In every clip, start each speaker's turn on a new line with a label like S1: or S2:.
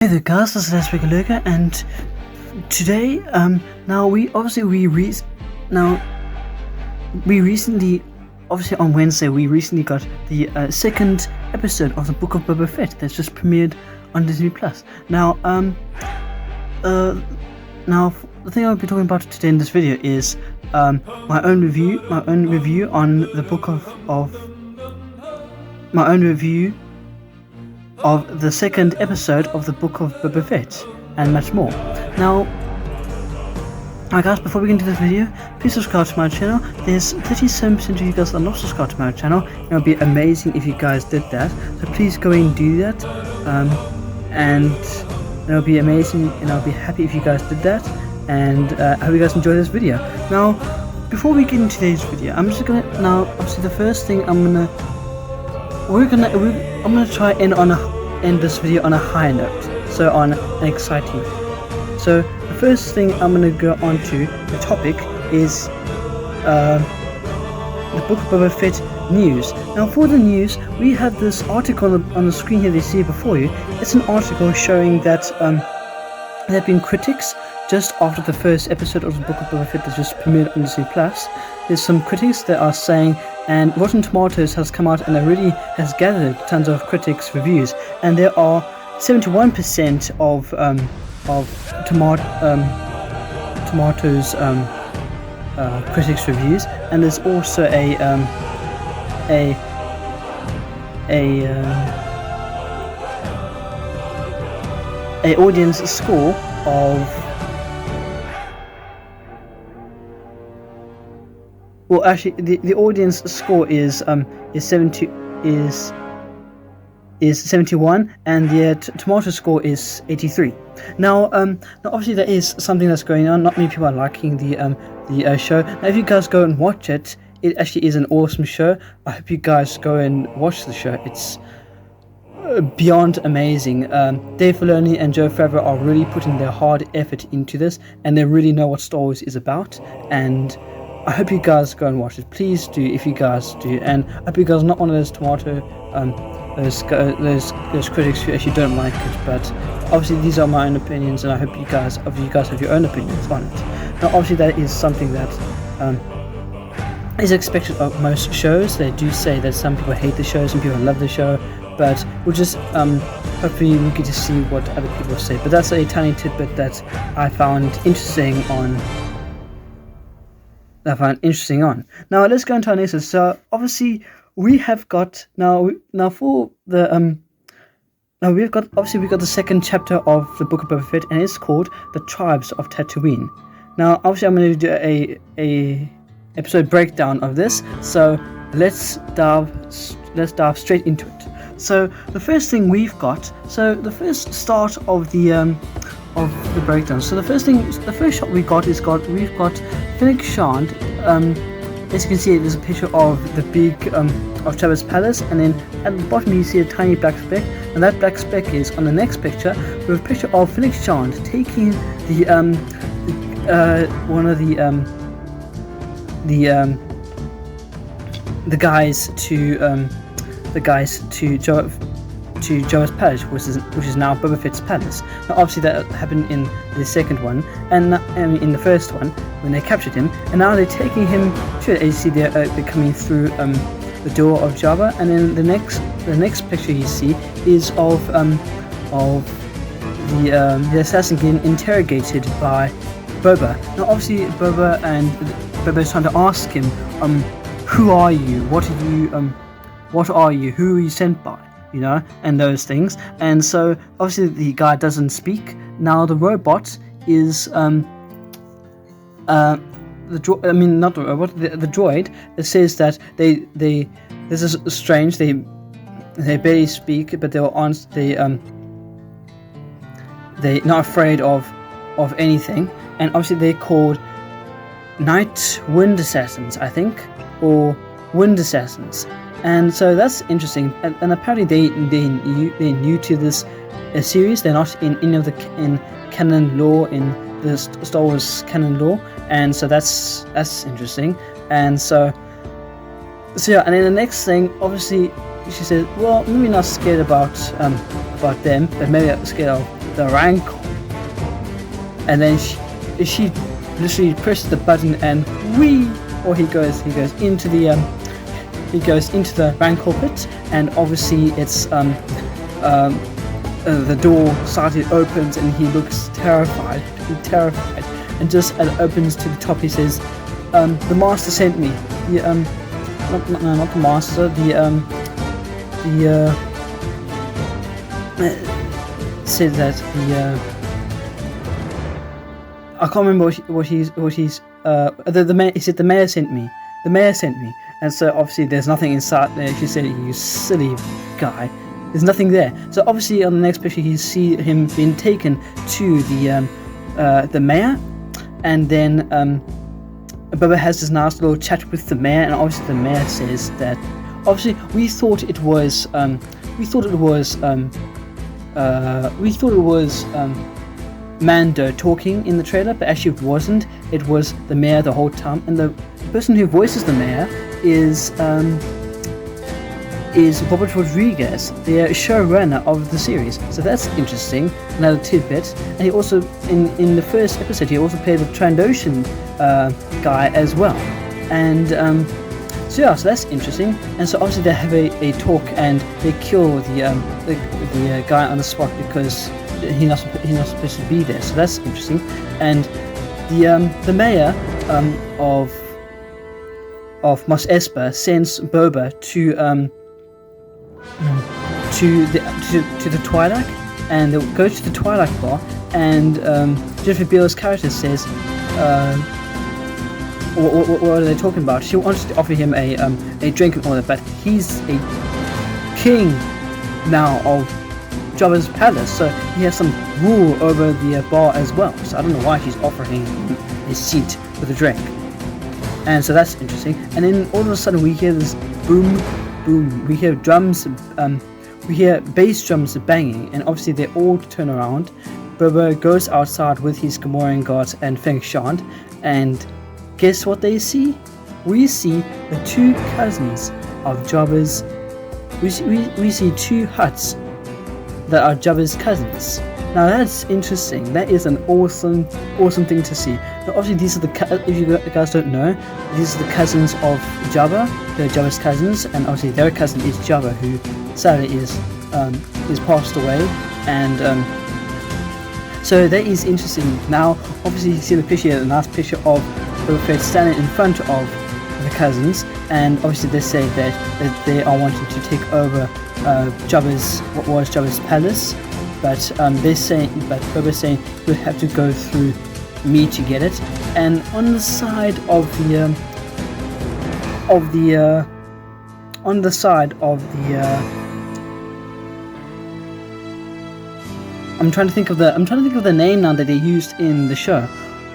S1: Hey there guys, this is Lurker, and today, we recently, obviously on Wednesday, we recently got the second episode of the Book of Boba Fett that's just premiered on Disney Plus. Now, the thing I'll be talking about today in this video is my own review on the Book of the second episode of the Book of Boba Fett, and much more. Now, guys, before we get into this video, please subscribe to my channel. There's 37% of you guys that are not subscribed to my channel, and it would be amazing if you guys did that. So please go and do that, and it'll be amazing, and I'll be happy if you guys did that. And I hope you guys enjoy this video. Now, before we get into today's video, I'm obviously the first thing I'm gonna try and end this video on a high note, so on an exciting note. So the first thing I'm gonna go on to, the topic is the Book of Boba Fett news. Now, for the news, we have this article on the screen here that you see before you. It's an article showing that there have been critics just after the first episode of the Book of Boba Fett that just premiered on Disney Plus. There's some critics that are saying, and Rotten Tomatoes has come out and already has gathered tons of critics' reviews, and there are 71% of Tomatoes critics' reviews, and there's also a audience score of, well, actually, the audience score is 71, and the tomato score is 83. Now, obviously there is something that's going on. Not many people are liking the show. Now, if you guys go and watch it, it actually is an awesome show. I hope you guys go and watch the show. It's beyond amazing. Dave Filoni and Joe Favreau are really putting their hard effort into this, and they really know what Star Wars is about, and I hope you guys go and watch it. Please do, if you guys do. And I hope you guys are not one of those those critics who actually don't like it. But obviously these are my own opinions, and I hope you guys have your own opinions on it. Now, obviously that is something that is expected of most shows. They do say that some people hate the show, some people love the show, but we'll just hopefully we get to see what other people say. But that's a tiny tidbit that I found interesting on. Now let's go into our next. So obviously we have got now for the we've got the second chapter of the Book of Boba Fett, and it's called The Tribes of Tatooine. Now, obviously I'm going to do a episode breakdown of this, so let's dive straight into it. So the first thing we've got, so the first start of the breakdown. So the first shot we've got Fennec Shand. As you can see, there's a picture of the big of Jabba's palace, and then at the bottom you see a tiny black speck, and that black speck is on the next picture with a picture of Fennec Shand taking one of the guys to Jabba's palace, which is now Boba Fett's palace. Now, obviously that happened in the second one, and in the first one when they captured him, and now they're taking him to it. As you see, they're coming through the door of Jabba, and then the next picture you see is of the assassin getting interrogated by Boba. Now, obviously Boba is trying to ask him, who are you? What are you? Who are you sent by? You know, and those things. And so obviously the guy doesn't speak. Now the robot is the droid that says that this is strange. They barely speak, but they're not afraid of anything. And obviously they're called Night Wind Assassins, I think, or Wind Assassins. And so that's interesting, and apparently they're new to this series. They're not in any of the canon lore, in the Star Wars canon lore, and so that's interesting. And so yeah, and then the next thing, obviously she says, well, maybe not scared about them, but maybe I'm scared of the rancor, and then she literally presses the button and he goes into the rancor pit, and obviously it's the door slightly opens and he looks terrified, and just as it opens to the top he says, the master sent me. Not the master, said that I can't remember what he's the mayor. He said the mayor sent me. The mayor sent me, and so obviously there's nothing inside there. She said, "You silly guy, there's nothing there." So obviously on the next picture you see him being taken to the mayor, and then Boba has this nice little chat with the mayor, and obviously the mayor says that obviously we thought it was Mando talking in the trailer, but actually it wasn't. It was the mayor the whole time, and the person who voices the mayor is Robert Rodriguez, the showrunner of the series. So that's interesting, another tidbit. And he also, in the first episode, he also played the Trandoshan guy as well. And so that's interesting. And so obviously they have a talk, and they kill the guy on the spot because he's not supposed to be there. So that's interesting. And the mayor of Mos Espa sends Boba to the Twi'lek, and they'll go to the Twi'lek bar, and Jennifer Beals' character says, what are they talking about? She wants to offer him a drink and all that, but he's a king now of Jabba's palace, so he has some rule over the bar as well. So I don't know why she's offering him a seat with a drink. And so that's interesting. And then all of a sudden we hear this boom, boom. We hear drums, we hear bass drums banging, and obviously they all turn around. Boba goes outside with his Gamorrean guards and Feng Shand, and guess what they see? We see the two cousins of Jabba's. We see two huts that are Jabba's cousins. Now that's interesting. That is an awesome thing to see. Now obviously these are if you guys don't know, these are the cousins of Jabba. They're Jabba's cousins, and obviously their cousin is Jabba, who sadly is passed away. And so that is interesting. Now obviously you see the picture, a nice picture of Boba Fett standing in front of the cousins, and obviously they say that they are wanting to take over what was Jabba's palace. But Boba's saying you would have to go through me to get it. And on the side of the I'm trying to think of the name now that they used in the show.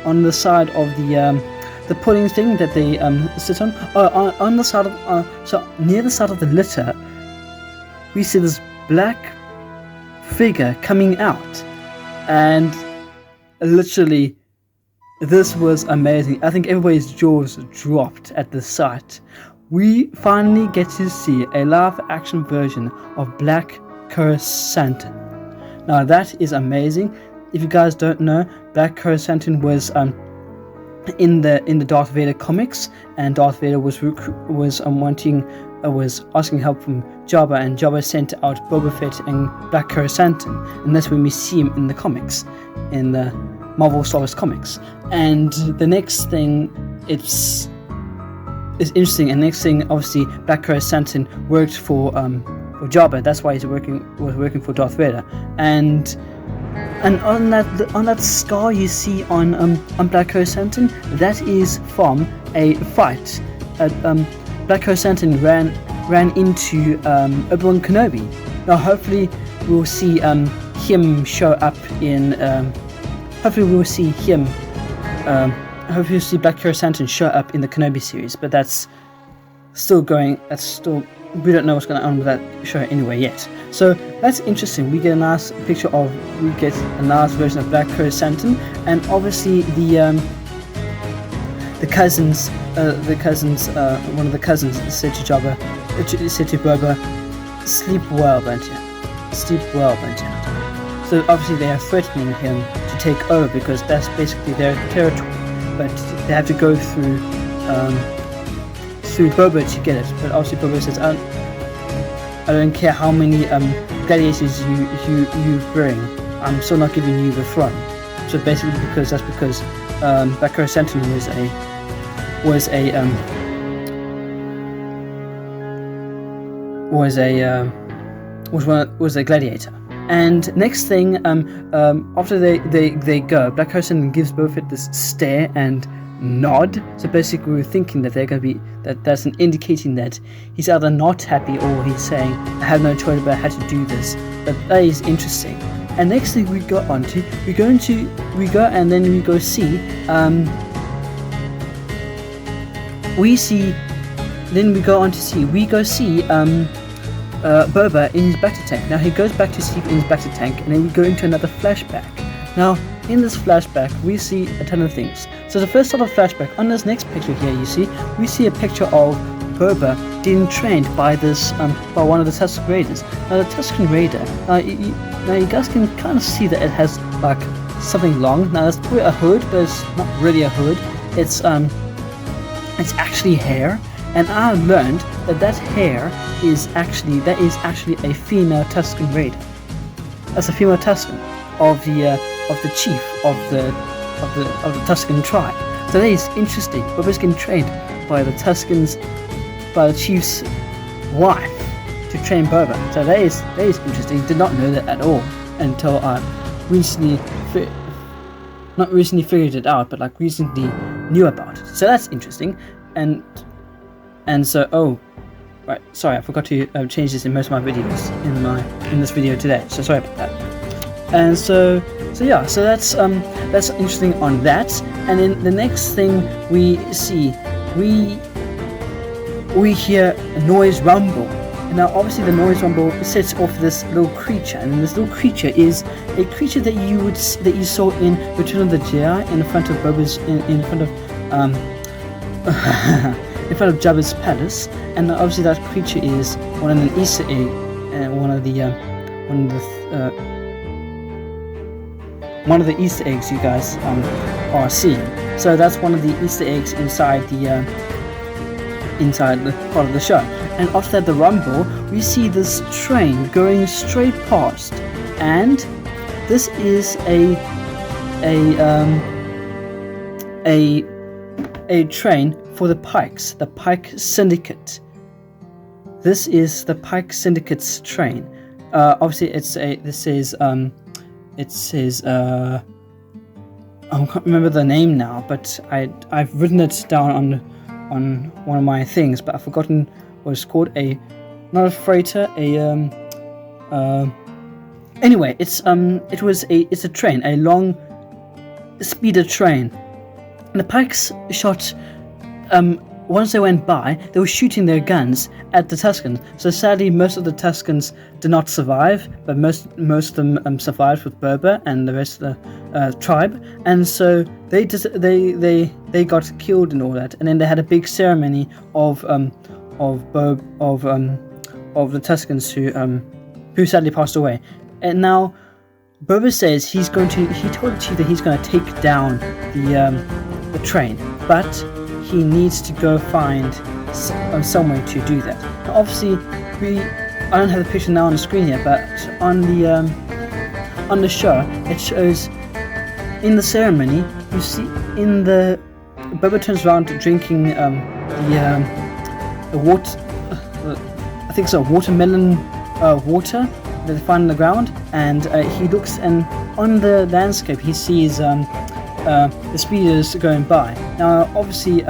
S1: On the side of the pudding thing that they sit on. On the side of so near the side of the litter, we see this black figure coming out, and literally this was amazing. I think everybody's jaws dropped at the sight. We finally get to see a live action version of Black Coruscant. Now that is amazing. If you guys don't know, Black Coruscant was in the Darth Vader comics, and Darth Vader was asking help from Jabba, and Jabba sent out Boba Fett and Black Coruscant, and that's when we see him in the comics, in the Marvel Star Wars comics. And the next thing is interesting, and next thing obviously Black Coruscant worked for Jabba. That's why he was working for Darth Vader, and on that scar you see on Black Coruscant, that is from a fight. Black Coruscant ran into Obi-Wan Kenobi. Now hopefully we'll see him show up in. Hopefully we'll see him. Hopefully we'll see Black Coruscant show up in the Kenobi series, but that's still going. We don't know what's going on with that show anyway yet. So that's interesting. We get a nice version of Black Coruscant, and obviously the cousins, one of the cousins said to Boba, "Sleep well, Bunty. Sleep well, Bunty." So obviously they are threatening him to take over because that's basically their territory. But they have to go through Boba to get it. But obviously Boba says, I don't care how many gladiators you bring, I'm still not giving you the throne. So basically because Bakura Sentinel was a gladiator. And next thing, after they go, Black Hosen gives Boba Fett this stare and nod. So basically, we're thinking that they're going to be that's an indicating that he's either not happy or he's saying, "I have no choice about how to do this." But that is interesting. And next thing we go on to, we go see Boba in his bacta tank. Now he goes back to sleep in his bacta tank, and then we go into another flashback. Now in this flashback we see a ton of things. So the first sort of flashback, on this next picture here, we see a picture of Boba being trained by by one of the Tusken Raiders. Now the Tusken Raider, now you guys can kind of see that it has like something long. Now it's probably a hood, but it's not really a hood. It's actually hair. And I learned that hair is actually a female Tusken Raider. That's a female Tusken of the chief of the Tusken tribe. So that is interesting. Boba's getting trained by the chief's wife to train Boba. So that is interesting. Did not know that at all until I not recently figured it out, but like recently knew about it. So that's interesting. And so, right, sorry, I forgot to change this in most of my videos in this video today. So sorry about that. And so that's interesting on that. And then the next thing we see, we hear a noise rumble. And now obviously the noise rumble sets off this little creature, and this little creature is a creature that you saw in Return of the Jedi in front of Boba's in front of Jabba's palace. And obviously that creature is one of the Easter egg, one of the Easter eggs you guys are seeing. So that's one of the Easter eggs inside the part of the show. And after the rumble, we see this train going straight past, and this is a train for the Pikes, the Pike Syndicate. This is the Pike Syndicate's train. Obviously, I can't remember the name now, but I've written it down on one of my things, but I've forgotten what it's called. Not a freighter. Anyway, it's a train, a long speeder train. And the Pikes shot. Once they went by, they were shooting their guns at the Tuskens. So sadly, most of the Tuskens did not survive, but most of them survived with Boba and the rest of the tribe. And so they got killed and all that. And then they had a big ceremony of the Tuskens who sadly passed away. And now Boba says he told the chief that he's going to take down the train, but he needs to go find some way to do that. Now, obviously, I don't have the picture now on the screen yet, but on the show, it shows in the ceremony. You see Boba turns around drinking the water. I think so, watermelon water that they find on the ground, and he looks, and on the landscape he sees the speeders going by. Now, obviously,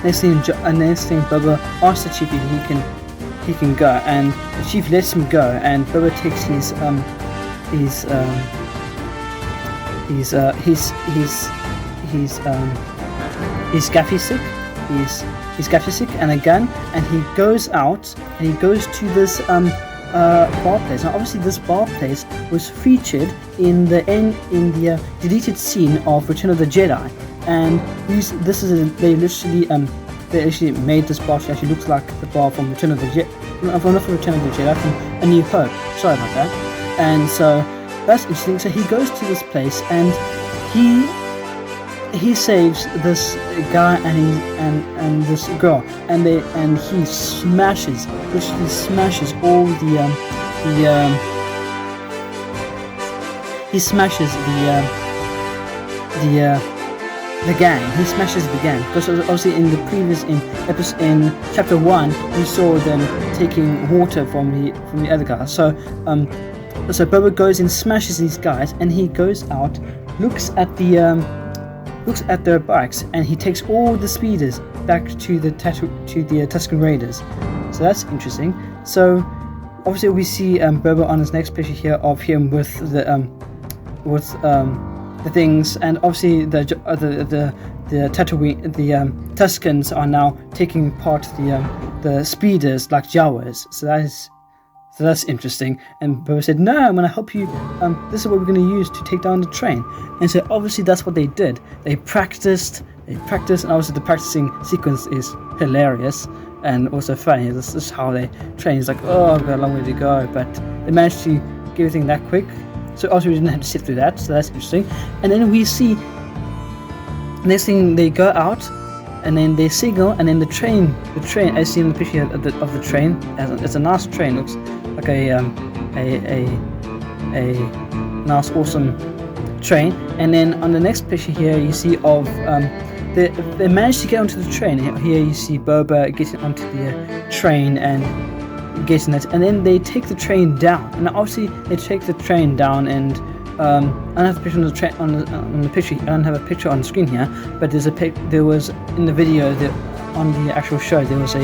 S1: next thing Boba asks the chief if he can go, and the chief lets him go, and Boba takes his gaffy stick and a gun, and he goes out and he goes to this bar place. Now, obviously, this bar place was featured in the deleted scene of Return of the Jedi, and they actually made this bar to actually look like the bar from Return of the Jedi, from A New Hope. Sorry about that. And so that's interesting. So he goes to this place and he saves this guy and this girl, and he literally smashes all he smashes the gang. He smashes the gang because obviously in the previous episode in chapter 1 we saw them taking water from the other guy. So Boba goes and smashes these guys, and he goes out, looks at their bikes, and he takes all the speeders back to the Tusken Raiders. So that's interesting. So obviously we see Boba on his next picture here of him with the things, and obviously the Tatooine, the Tuskens are now taking part the speeders like Jawas. So that's interesting. And Boba said, "No, I'm going to help you. This is what we're going to use to take down the train." And so obviously that's what they did. They practiced, and obviously the practicing sequence is hilarious and also funny. This is how they train. It's like, oh, I've got a long way to go, but they managed to get everything that quick. So also we didn't have to sit through that. So that's interesting. And then we see next thing they go out, and then they signal, and then the train. I see in the picture of the train. It's a nice train. Looks like a nice, awesome train. And then on the next picture here, you see of they managed to get onto the train. Here you see Boba getting onto the train and getting it, and then they take the train down. And obviously they take the train down, and I don't have a picture on the train on the picture. I don't have a picture on the screen here, but there was in the video on the actual show there was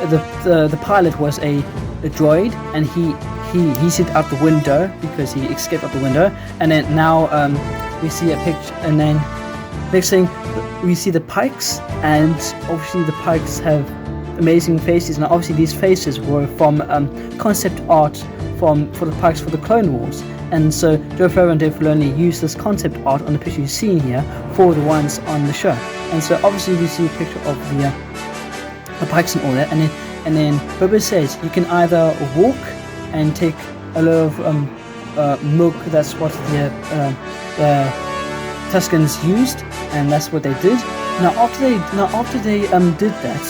S1: the pilot was a droid, and he sit out the window because he escaped out the window. And then now we see a picture, and then next thing we see the Pikes, and obviously the Pikes have amazing faces, and obviously these faces were from concept art for the Pikes for the Clone Wars. And so Joe Favreau and Dave Filoni used this concept art on the picture you're seeing here for the ones on the show. And so obviously we see a picture of the Pikes and all that, and then Boba says you can either walk and take a lot of milk. That's what the Tuskens used, and that's what they did. Now after they did that,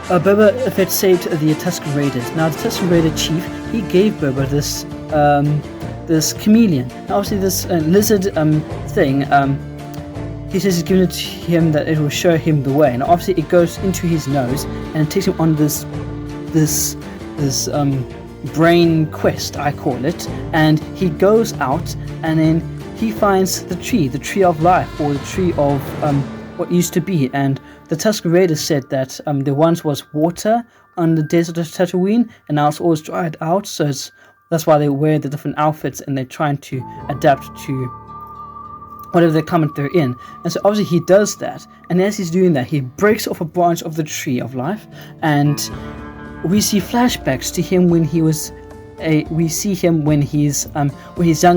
S1: Boba Fett saved the Tusken Raiders. Now the Tusken Raider chief, he gave Boba this chameleon. Now obviously this lizard thing, he says he's given it to him that it will show him the way. And obviously it goes into his nose and it takes him on this brain quest, I call it. And he goes out, and then he finds the tree of life, or the tree of what used to be. And the Tusken Raiders said that there once was water on the desert of Tatooine, and now it's always dried out. So that's why they wear the different outfits, and they're trying to adapt to whatever the climate they're in. And so obviously he does that, and as he's doing that, he breaks off a branch of the tree of life, and we see flashbacks to him when he was we see him when he's young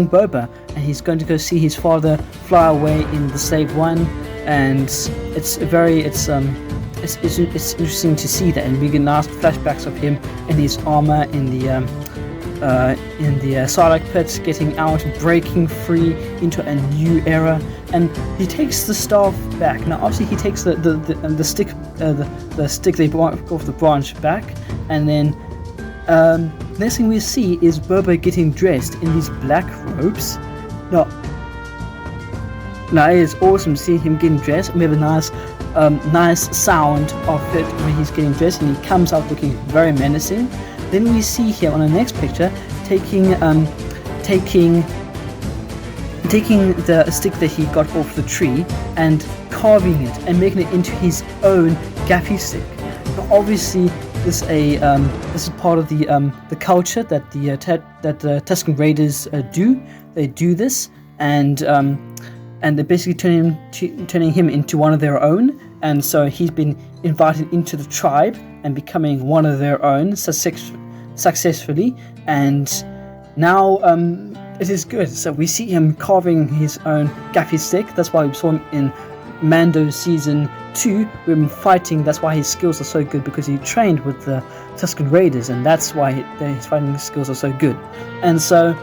S1: Boba, and he's going to go see his father fly away in the Slave One. And it's interesting to see that, and we get nice flashbacks of him in his armor in the Sarlacc pit, getting out, breaking free into a new era. And he takes the staff back. Now obviously he takes the stick they broke off the branch back, and then next thing we see is Boba getting dressed in these black robes. Now it is awesome seeing him getting dressed. We have a nice sound of it when he's getting dressed, and he comes out looking very menacing. Then we see here on the next picture taking the stick that he got off the tree and carving it and making it into his own gaffy stick. Now obviously this is part of the culture that the Tusken Raiders do. They do this, and they're basically turning him into one of their own. And so he's been invited into the tribe and becoming one of their own successfully. And now it is good. So we see him carving his own gaffy stick. That's why we saw him in Mando season 2, with him fighting. That's why his skills are so good, because he trained with the Tusken Raiders, and that's why his fighting skills are so good. And so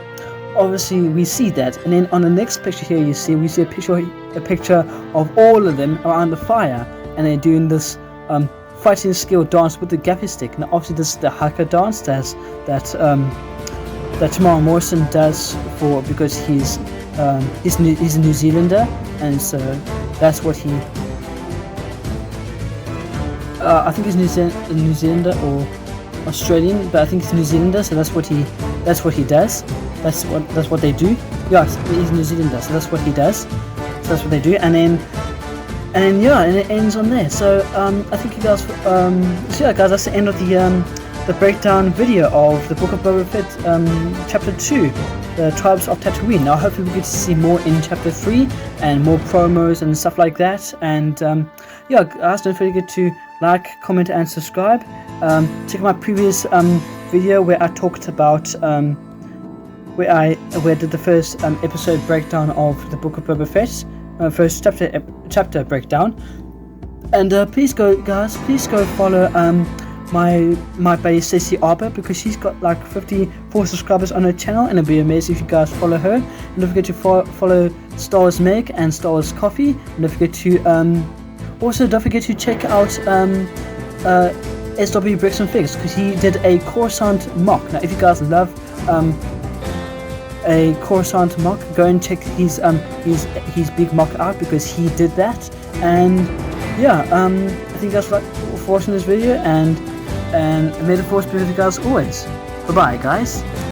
S1: obviously we see that. And then on the next picture here, we see a picture of all of them around the fire, and they're doing this fighting skill dance with the gaffy stick. Now obviously this is the haka dance that Tamara Morrison does because he's a New Zealander, and so that's what he. I think he's New Zealander or Australian, but I think he's New Zealander, so that's what he does. That's what they do. Yes, he's New Zealander, so that's what he does. So that's what they do, and then it ends on there. So I think you guys, so yeah, guys, that's the end of the breakdown video of the Book of Boba Fett, Chapter 2, the Tribes of Tatooine. Now hopefully we get to see more in Chapter 3 and more promos and stuff like that. And yeah, guys, don't forget to like, comment, and subscribe. Check my previous video where I talked about where I did the first episode breakdown of the Book of Boba Fett. First chapter breakdown, and please go follow my buddy Stacey Arber, because she's got like 54 subscribers on her channel, and it'd be amazing if you guys follow her. And don't forget to follow Wars Meg and Wars Coffee, and don't forget to check out SW Bricks and Figs, because he did a Coruscant mock. Now if you guys love a Coruscant mock, go and check his big mock out, because he did that. And yeah, I think you guys like for watching this video, and may the force be with you guys always. Bye bye, guys.